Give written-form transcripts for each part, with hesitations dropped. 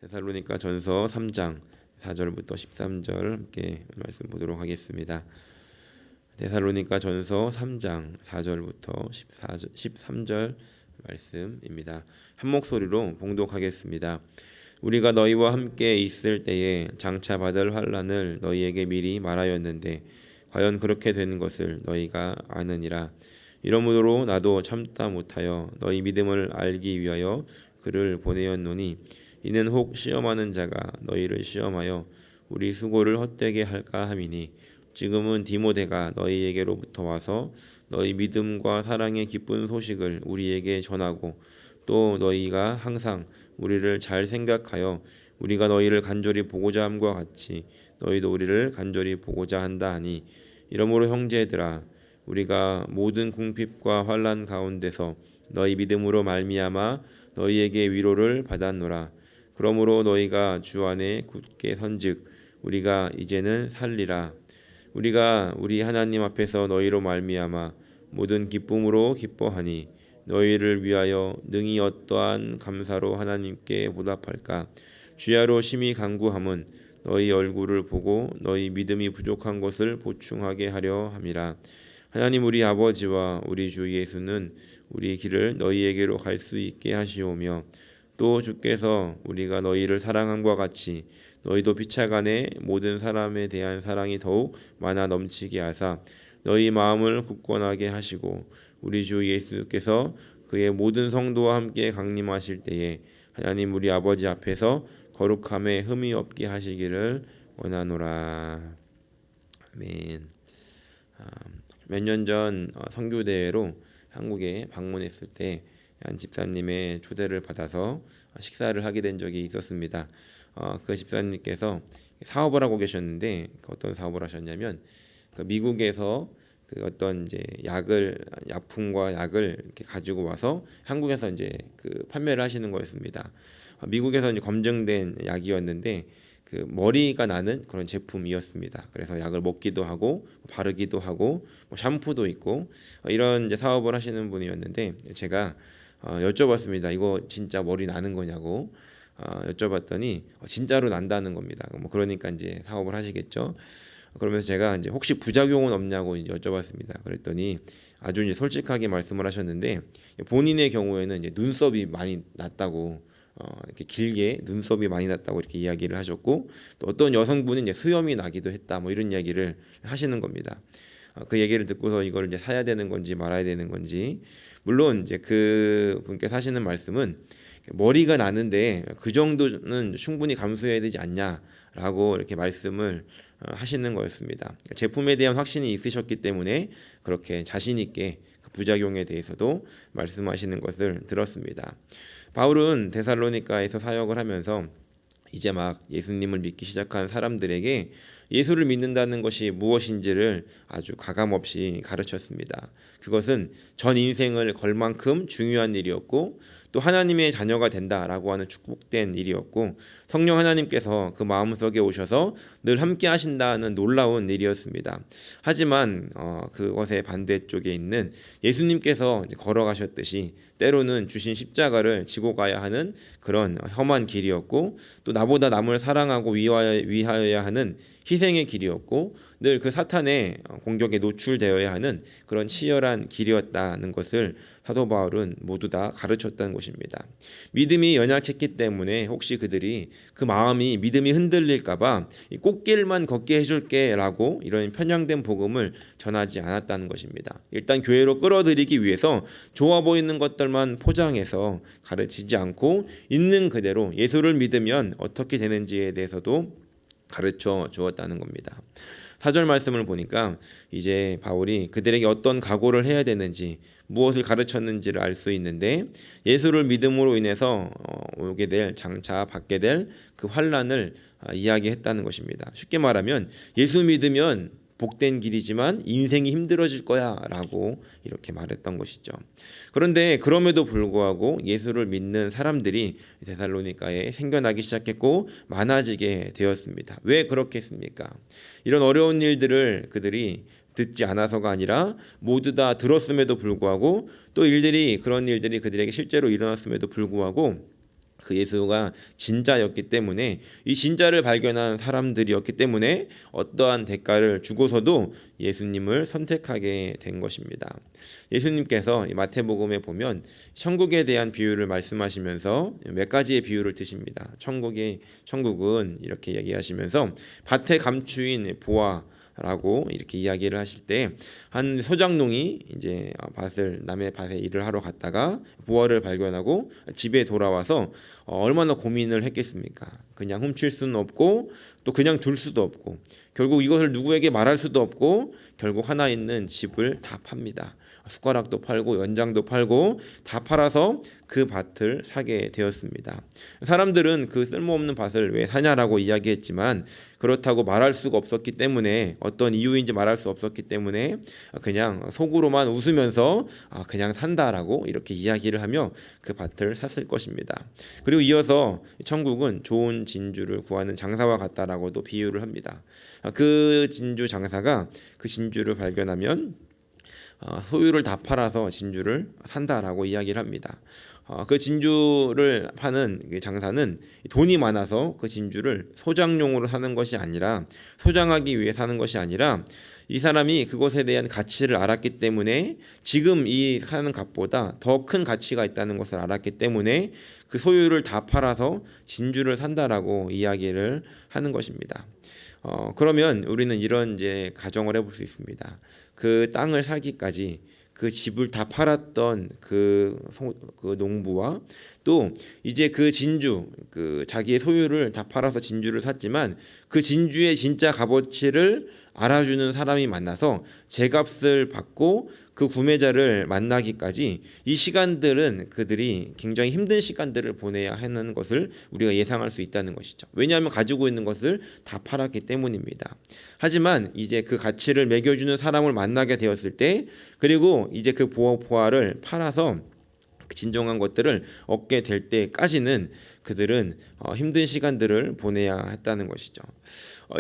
데살로니가 전서 3장 4절부터 13절 함께 말씀 보도록 하겠습니다. 데살로니가 전서 3장 4절부터 13절 말씀입니다. 한 목소리로 봉독하겠습니다. 우리가 너희와 함께 있을 때에 장차 받을 환난을 너희에게 미리 말하였는데 과연 그렇게 된 것을 너희가 아느니라. 이러므로 나도 참다 못하여 너희 믿음을 알기 위하여 그를 보내었노니 이는 혹 시험하는 자가 너희를 시험하여 우리 수고를 헛되게 할까 함이니 지금은 디모데가 너희에게로부터 와서 너희 믿음과 사랑의 기쁜 소식을 우리에게 전하고 또 너희가 항상 우리를 잘 생각하여 우리가 너희를 간절히 보고자 함과 같이 너희도 우리를 간절히 보고자 한다 하니 이러므로 형제들아 우리가 모든 궁핍과 환난 가운데서 너희 믿음으로 말미암아 너희에게 위로를 받았노라. 그러므로 너희가 주 안에 굳게 선즉 우리가 이제는 살리라. 우리가 우리 하나님 앞에서 너희로 말미암아 모든 기쁨으로 기뻐하니 너희를 위하여 능히 어떠한 감사로 하나님께 보답할까. 주야로 심히 간구함은 너희 얼굴을 보고 너희 믿음이 부족한 것을 보충하게 하려 함이라. 하나님 우리 아버지와 우리 주 예수는 우리 길을 너희에게로 갈 수 있게 하시오며 또 주께서 우리가 너희를 사랑함과 같이 너희도 피차간에 모든 사람에 대한 사랑이 더욱 많아 넘치게 하사 너희 마음을 굳건하게 하시고 우리 주 예수께서 그의 모든 성도와 함께 강림하실 때에 하나님 우리 아버지 앞에서 거룩함에 흠이 없게 하시기를 원하노라. 아멘. 몇 년 전 선교대회로 한국에 방문했을 때 한 집사님의 초대를 받아서 식사를 하게 된 적이 있었습니다. 그 집사님께서 사업을 하고 계셨는데 어떤 사업을 하셨냐면 미국에서 그 어떤 이제 약품과 약을 이렇게 가지고 와서 한국에서 이제 그 판매를 하시는 거였습니다. 미국에서 이제 검증된 약이었는데 그 머리가 나는 그런 제품이었습니다. 그래서 약을 먹기도 하고 바르기도 하고 뭐 샴푸도 있고 이런 이제 사업을 하시는 분이었는데 제가 여쭤봤습니다. 이거 진짜 머리 나는 거냐고 여쭤봤더니 진짜로 난다는 겁니다. 뭐 그러니까 이제 사업을 하시겠죠. 그러면서 제가 이제 혹시 부작용은 없냐고 이제 여쭤봤습니다. 그랬더니 아주 이제 솔직하게 말씀을 하셨는데 본인의 경우에는 이제 눈썹이 많이 났다고 이렇게 길게 눈썹이 많이 났다고 이렇게 이야기를 하셨고 또 어떤 여성분은 이제 수염이 나기도 했다 뭐 이런 이야기를 하시는 겁니다. 그 얘기를 듣고서 이걸 이제 사야 되는 건지 말아야 되는 건지 물론 이제 그 분께서 하시는 말씀은 머리가 나는데 그 정도는 충분히 감수해야 되지 않냐라고 이렇게 말씀을 하시는 거였습니다. 제품에 대한 확신이 있으셨기 때문에 그렇게 자신 있게 그 부작용에 대해서도 말씀하시는 것을 들었습니다. 바울은 데살로니가에서 사역을 하면서 이제 막 예수님을 믿기 시작한 사람들에게 예수를 믿는다는 것이 무엇인지를 아주 가감없이 가르쳤습니다. 그것은 전 인생을 걸 만큼 중요한 일이었고 또 하나님의 자녀가 된다라고 하는 축복된 일이었고 성령 하나님께서 그 마음속에 오셔서 늘 함께 하신다는 놀라운 일이었습니다. 하지만 그것의 반대쪽에 있는 예수님께서 걸어가셨듯이 때로는 주신 십자가를 지고 가야 하는 그런 험한 길이었고 또 나보다 남을 사랑하고 위하여야 하는 희생의 길이었고 늘 그 사탄의 공격에 노출되어야 하는 그런 치열한 길이었다는 것을 사도 바울은 모두 다 가르쳤다는 것입니다. 믿음이 연약했기 때문에 혹시 그들이 그 마음이 믿음이 흔들릴까봐 꽃길만 걷게 해줄게라고 이런 편향된 복음을 전하지 않았다는 것입니다. 일단 교회로 끌어들이기 위해서 좋아 보이는 것들만 포장해서 가르치지 않고 있는 그대로 예수를 믿으면 어떻게 되는지에 대해서도 가르쳐 주었다는 겁니다. 4절 말씀을 보니까 이제 바울이 그들에게 어떤 각오를 해야 되는지 무엇을 가르쳤는지를 알 수 있는데 예수를 믿음으로 인해서 오게 될 장차 받게 될 그 환난을 이야기했다는 것입니다. 쉽게 말하면 예수 믿으면 복된 길이지만 인생이 힘들어질 거야 라고 이렇게 말했던 것이죠. 그런데 그럼에도 불구하고 예수를 믿는 사람들이 데살로니가에 생겨나기 시작했고 많아지게 되었습니다. 왜 그렇겠습니까? 이런 어려운 일들을 그들이 듣지 않아서가 아니라 모두 다 들었음에도 불구하고 또 그런 일들이 그들에게 실제로 일어났음에도 불구하고 그 예수가 진짜였기 때문에 이 진짜를 발견한 사람들이었기 때문에 어떠한 대가를 주고서도 예수님을 선택하게 된 것입니다. 예수님께서 마태복음에 보면 천국에 대한 비유를 말씀하시면서 몇 가지의 비유를 드십니다. 천국은 이렇게 얘기하시면서 밭에 감추인 보화라고 이렇게 이야기를 하실 때 한 소장농이 이제 남의 밭에 일을 하러 갔다가 보화를 발견하고 집에 돌아와서 얼마나 고민을 했겠습니까? 그냥 훔칠 수는 없고 또 그냥 둘 수도 없고 결국 이것을 누구에게 말할 수도 없고 결국 하나 있는 집을 다 팝니다. 숟가락도 팔고 연장도 팔고 다 팔아서 그 밭을 사게 되었습니다. 사람들은 그 쓸모없는 밭을 왜 사냐라고 이야기했지만 그렇다고 말할 수가 없었기 때문에 어떤 이유인지 말할 수 없었기 때문에 그냥 속으로만 웃으면서 그냥 산다라고 이렇게 이야기를 하며 그 밭을 샀을 것입니다. 그리고 이어서 천국은 좋은 진주를 구하는 장사와 같다라고도 비유를 합니다. 그 진주 장사가 그 진주를 발견하면 소유를 다 팔아서 진주를 산다라고 이야기를 합니다. 그 진주를 파는 장사는 돈이 많아서 그 진주를 소장용으로 사는 것이 아니라 소장하기 위해 사는 것이 아니라 이 사람이 그것에 대한 가치를 알았기 때문에 지금 이 사는 값보다 더 큰 가치가 있다는 것을 알았기 때문에 그 소유를 다 팔아서 진주를 산다라고 이야기를 하는 것입니다. 그러면 우리는 이런 이제 가정을 해볼 수 있습니다. 그 땅을 사기까지 그 집을 다 팔았던 그 농부와 또 이제 그 진주 그 자기의 소유를 다 팔아서 진주를 샀지만 그 진주의 진짜 값어치를 알아주는 사람이 만나서 제값을 받고 그 구매자를 만나기까지 이 시간들은 그들이 굉장히 힘든 시간들을 보내야 하는 것을 우리가 예상할 수 있다는 것이죠. 왜냐하면 가지고 있는 것을 다 팔았기 때문입니다. 하지만 이제 그 가치를 매겨주는 사람을 만나게 되었을 때 그리고 이제 그 보화를 팔아서 진정한 것들을 얻게 될 때까지는 그들은 힘든 시간들을 보내야 했다는 것이죠.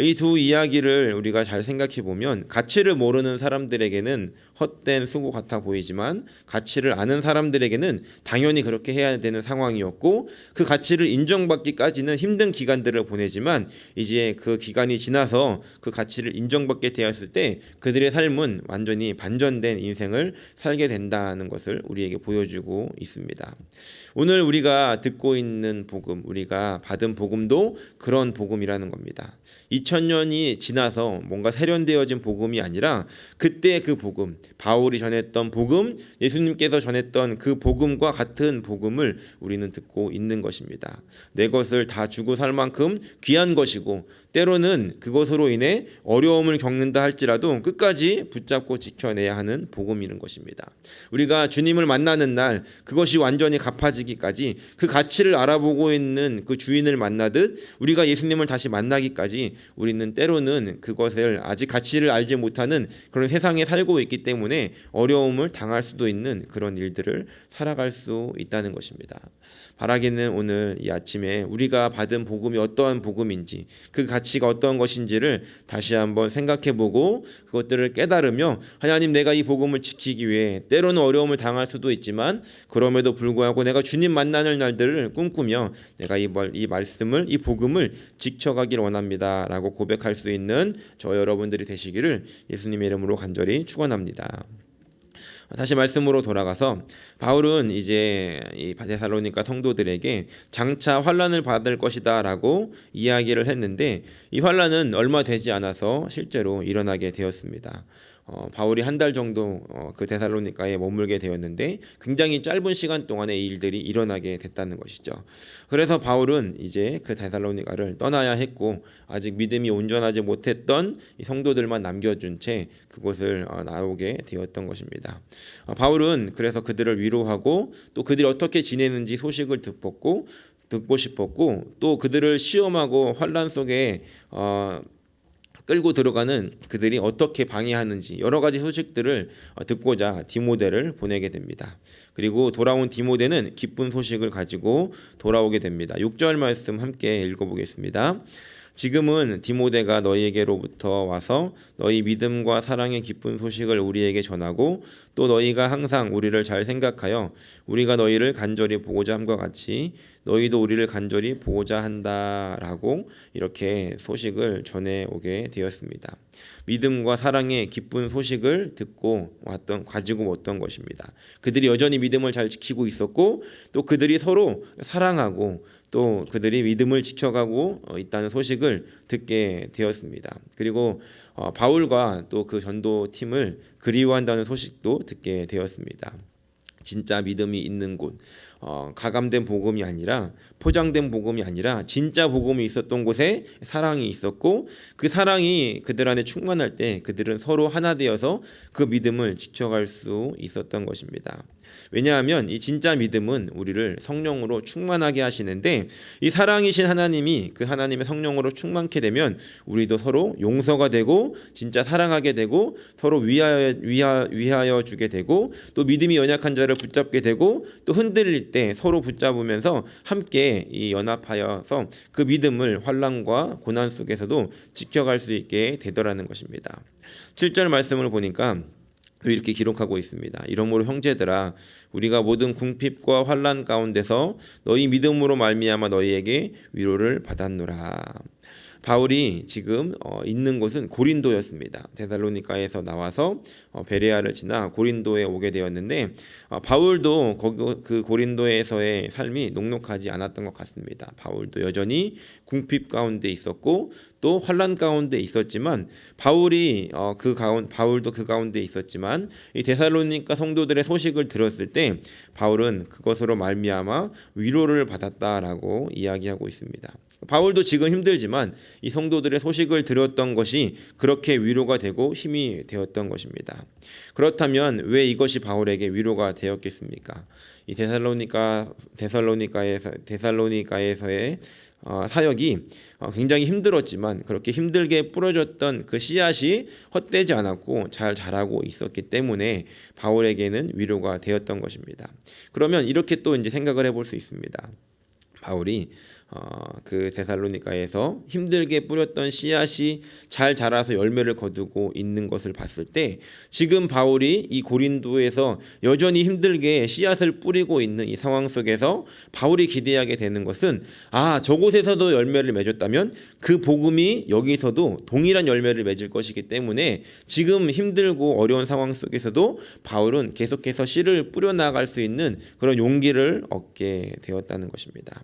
이 두 이야기를 우리가 잘 생각해 보면 가치를 모르는 사람들에게는 헛된 수고 같아 보이지만 가치를 아는 사람들에게는 당연히 그렇게 해야 되는 상황이었고 그 가치를 인정받기까지는 힘든 기간들을 보내지만 이제 그 기간이 지나서 그 가치를 인정받게 되었을 때 그들의 삶은 완전히 반전된 인생을 살게 된다는 것을 우리에게 보여주고 있습니다. 오늘 우리가 듣고 있는 복음, 우리가 받은 복음도 그런 복음이라는 겁니다. 2000년이 지나서 뭔가 세련되어진 복음이 아니라 그때 그 복음, 바울이 전했던 복음, 예수님께서 전했던 그 복음과 같은 복음을 우리는 듣고 있는 것입니다. 내 것을 다 주고 살 만큼 귀한 것이고 때로는 그것으로 인해 어려움을 겪는다 할지라도 끝까지 붙잡고 지켜내야 하는 복음이는 것입니다. 우리가 주님을 만나는 날 그것이 완전히 갚아지기까지 그 가치를 알아보고 있는 그 주인을 만나듯 우리가 예수님을 다시 만나기까지 우리는 때로는 그것을 아직 가치를 알지 못하는 그런 세상에 살고 있기 때문에 어려움을 당할 수도 있는 그런 일들을 살아갈 수 있다는 것입니다. 바라기는 오늘 이 아침에 우리가 받은 복음이 어떠한 복음인지 그 가치가 어떤 것인지를 다시 한번 생각해보고 그것들을 깨달으며 하나님 내가 이 복음을 지키기 위해 때로는 어려움을 당할 수도 있지만 그럼에도 불구하고 내가 주님 만나는 날들을 꿈꾸며 내가 이 말씀을 이 복음을 지켜가길 원합니다 라고 고백할 수 있는 저 여러분들이 되시기를 예수님의 이름으로 간절히 축원합니다. 다시 말씀으로 돌아가서 바울은 이제 이 데살로니가 성도들에게 장차 환난을 받을 것이다라고 이야기를 했는데 이 환난은 얼마 되지 않아서 실제로 일어나게 되었습니다. 바울이 한 달 정도 그 데살로니가에 머물게 되었는데 굉장히 짧은 시간 동안에 이 일들이 일어나게 됐다는 것이죠. 그래서 바울은 이제 그 데살로니가를 떠나야 했고 아직 믿음이 온전하지 못했던 이 성도들만 남겨준 채 그곳을 나오게 되었던 것입니다. 바울은 그래서 그들을 위로하고 또 그들이 어떻게 지내는지 소식을 듣고 싶었고 또 그들을 시험하고 환난 속에 끌고 들어가는 그들이 어떻게 방해하는지 여러 가지 소식들을 듣고자 디모데를 보내게 됩니다. 그리고 돌아온 디모데는 기쁜 소식을 가지고 돌아오게 됩니다. 6절 말씀 함께 읽어보겠습니다. 지금은 디모데가 너희에게로부터 와서 너희 믿음과 사랑의 기쁜 소식을 우리에게 전하고 또 너희가 항상 우리를 잘 생각하여 우리가 너희를 간절히 보고자 함과 같이 너희도 우리를 간절히 보고자 한다라고 이렇게 소식을 전해오게 되었습니다. 믿음과 사랑의 기쁜 소식을 가지고 왔던 것입니다. 그들이 여전히 믿음을 잘 지키고 있었고 또 그들이 서로 사랑하고 또 그들이 믿음을 지켜가고 있다는 소식을 듣게 되었습니다. 그리고 바울과 또 그 전도팀을 그리워한다는 소식도 듣게 되었습니다. 진짜 믿음이 있는 곳, 가감된 복음이 아니라 포장된 복음이 아니라 진짜 복음이 있었던 곳에 사랑이 있었고 그 사랑이 그들 안에 충만할 때 그들은 서로 하나 되어서 그 믿음을 지켜갈 수 있었던 것입니다. 왜냐하면 이 진짜 믿음은 우리를 성령으로 충만하게 하시는데 이 사랑이신 하나님이 그 하나님의 성령으로 충만케 되면 우리도 서로 용서가 되고 진짜 사랑하게 되고 서로 위하여 주게 되고 또 믿음이 연약한 자를 붙잡게 되고 또 흔들릴 때 서로 붙잡으면서 함께 이 연합하여서 그 믿음을 환난과 고난 속에서도 지켜갈 수 있게 되더라는 것입니다. 7절 말씀을 보니까 이렇게 기록하고 있습니다. 이러므로 형제들아 우리가 모든 궁핍과 환난 가운데서 너희 믿음으로 말미암아 너희에게 위로를 받았노라. 바울이 지금 있는 곳은 고린도였습니다. 데살로니가에서 나와서 베레아를 지나 고린도에 오게 되었는데 바울도 그 고린도에서의 삶이 녹록하지 않았던 것 같습니다. 바울도 여전히 궁핍 가운데 있었고 또 환난 가운데 있었지만 바울도 그 가운데 있었지만 이 데살로니가 성도들의 소식을 들었을 때 바울은 그것으로 말미암아 위로를 받았다라고 이야기하고 있습니다. 바울도 지금 힘들지만 이 성도들의 소식을 들었던 것이 그렇게 위로가 되고 힘이 되었던 것입니다. 그렇다면 왜 이것이 바울에게 위로가 되었겠습니까? 이 데살로니가에서의 사역이 굉장히 힘들었지만 그렇게 힘들게 뿌려졌던 그 씨앗이 헛되지 않았고 잘 자라고 있었기 때문에 바울에게는 위로가 되었던 것입니다. 그러면 이렇게 또 이제 생각을 해볼 수 있습니다. 바울이 그 데살로니가에서 힘들게 뿌렸던 씨앗이 잘 자라서 열매를 거두고 있는 것을 봤을 때 지금 바울이 이 고린도에서 여전히 힘들게 씨앗을 뿌리고 있는 이 상황 속에서 바울이 기대하게 되는 것은 저곳에서도 열매를 맺었다면 그 복음이 여기서도 동일한 열매를 맺을 것이기 때문에 지금 힘들고 어려운 상황 속에서도 바울은 계속해서 씨를 뿌려나갈 수 있는 그런 용기를 얻게 되었다는 것입니다.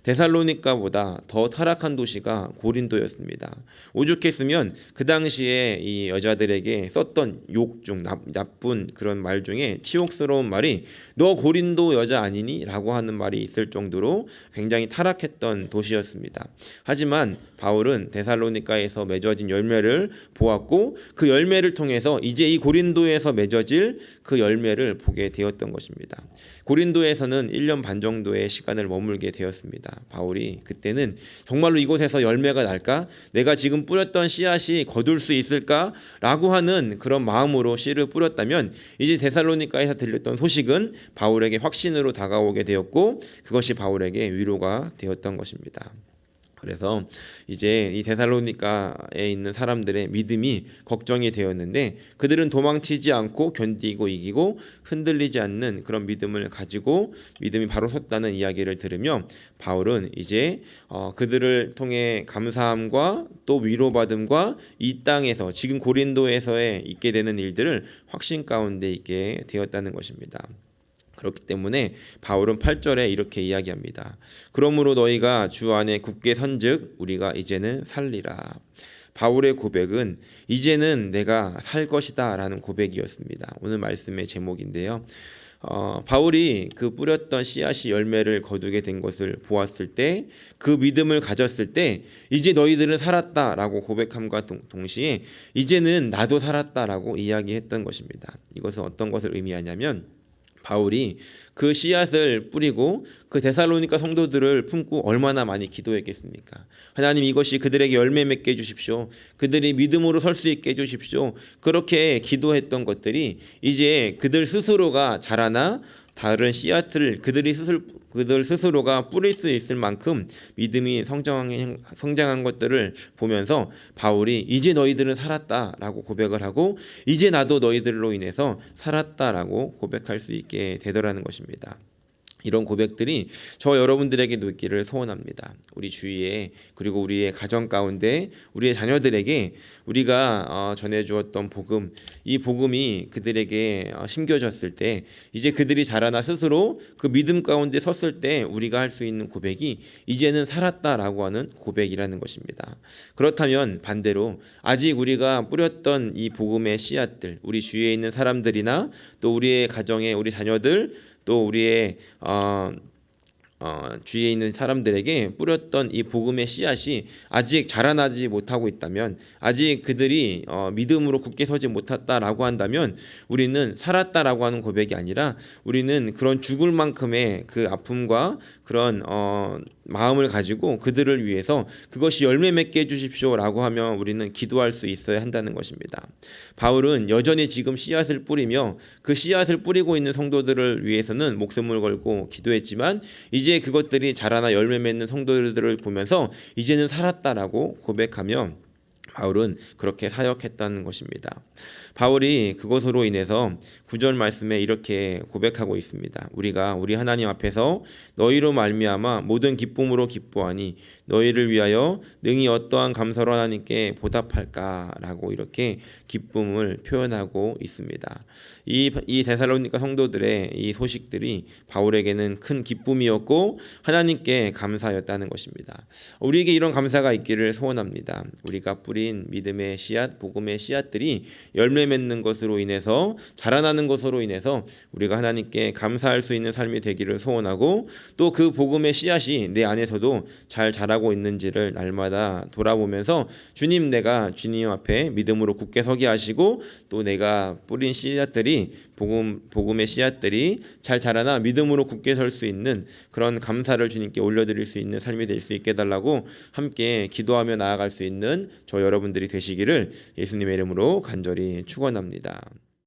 데살로니가보다 더 타락한 도시가 고린도였습니다. 오죽했으면 그 당시에 이 여자들에게 썼던 욕 중 나쁜 그런 말 중에 치욕스러운 말이 너 고린도 여자 아니니? 라고 하는 말이 있을 정도로 굉장히 타락했던 도시였습니다. 하지만 바울은 데살로니가에서 맺어진 열매를 보았고 그 열매를 통해서 이제 이 고린도에서 맺어질 그 열매를 보게 되었던 것입니다. 고린도에서는 1년 반 정도의 시간을 머물게 되었습니다. 바울이 그때는 정말로 이곳에서 열매가 날까? 내가 지금 뿌렸던 씨앗이 거둘 수 있을까? 라고 하는 그런 마음으로 씨를 뿌렸다면 이제 데살로니가에서 들렸던 소식은 바울에게 확신으로 다가오게 되었고 그것이 바울에게 위로가 되었던 것입니다. 그래서 이제 이 데살로니가에 있는 사람들의 믿음이 걱정이 되었는데 그들은 도망치지 않고 견디고 이기고 흔들리지 않는 그런 믿음을 가지고 믿음이 바로 섰다는 이야기를 들으며 바울은 이제 그들을 통해 감사함과 또 위로받음과 이 땅에서 지금 고린도에서의 있게 되는 일들을 확신 가운데 있게 되었다는 것입니다. 그렇기 때문에 바울은 8절에 이렇게 이야기합니다. 그러므로 너희가 주 안에 굳게 선즉 우리가 이제는 살리라. 바울의 고백은 이제는 내가 살 것이다 라는 고백이었습니다. 오늘 말씀의 제목인데요. 바울이 그 뿌렸던 씨앗이 열매를 거두게 된 것을 보았을 때 그 믿음을 가졌을 때 이제 너희들은 살았다라고 고백함과 동시에 이제는 나도 살았다라고 이야기했던 것입니다. 이것은 어떤 것을 의미하냐면 바울이 그 씨앗을 뿌리고 그 데살로니가 성도들을 품고 얼마나 많이 기도했겠습니까? 하나님 이것이 그들에게 열매 맺게 해주십시오. 그들이 믿음으로 설 수 있게 해주십시오. 그렇게 기도했던 것들이 이제 그들 스스로가 자라나 다른 씨앗을 그들 스스로가 뿌릴 수 있을 만큼 믿음이 성장한 것들을 보면서 바울이 이제 너희들은 살았다라고 고백을 하고 이제 나도 너희들로 인해서 살았다라고 고백할 수 있게 되더라는 것입니다. 이런 고백들이 저 여러분들에게도 있기를 소원합니다. 우리 주위에 그리고 우리의 가정 가운데 우리의 자녀들에게 우리가 전해주었던 복음, 이 복음이 그들에게 심겨졌을 때 이제 그들이 자라나 스스로 그 믿음 가운데 섰을 때 우리가 할 수 있는 고백이 이제는 살았다라고 하는 고백이라는 것입니다. 그렇다면 반대로 아직 우리가 뿌렸던 이 복음의 씨앗들, 우리 주위에 있는 사람들이나 또 우리의 가정에 우리 자녀들 또 우리의 주위에 있는 사람들에게 뿌렸던 이 복음의 씨앗이 아직 자라나지 못하고 있다면, 아직 그들이 믿음으로 굳게 서지 못했다라고 한다면 우리는 살았다라고 하는 고백이 아니라 우리는 그런 죽을 만큼의 그 아픔과 그런 마음을 가지고 그들을 위해서 그것이 열매 맺게 해주십시오라고 하며 우리는 기도할 수 있어야 한다는 것입니다. 바울은 여전히 지금 씨앗을 뿌리며 그 씨앗을 뿌리고 있는 성도들을 위해서는 목숨을 걸고 기도했지만 이제 그것들이 자라나 열매 맺는 성도들을 보면서 이제는 살았다라고 고백하며 바울은 그렇게 사역했다는 것입니다. 바울이 그것으로 인해서 9절 말씀에 이렇게 고백하고 있습니다. 우리가 우리 하나님 앞에서 너희로 말미암아 모든 기쁨으로 기뻐하니 너희를 위하여 능히 어떠한 감사로 하나님께 보답할까라고 이렇게 기쁨을 표현하고 있습니다. 이 데살로니가 성도들의 이 소식들이 바울에게는 큰 기쁨이었고 하나님께 감사였다는 것입니다. 우리에게 이런 감사가 있기를 소원합니다. 우리가 뿌린 믿음의 씨앗, 복음의 씨앗들이 열매 맺는 것으로 인해서 자라나는 것으로 인해서 우리가 하나님께 감사할 수 있는 삶이 되기를 소원하고 또 그 복음의 씨앗이 내 안에서도 잘 자라고 있는지를 날마다 돌아보면서 주님, 내가 주님 앞에 믿음으로 굳게 서게 하시고 또 내가 뿌린 씨앗들이 복음의 씨앗들이 잘 자라나 믿음으로 굳게 설 수 있는 그런 감사를 주님께 올려드릴 수 있는 삶이 될 수 있게 해달라고 함께 기도하며 나아갈 수 있는 저 여러분들이 되시기를 예수님의 이름으로 간절히 축원합니다.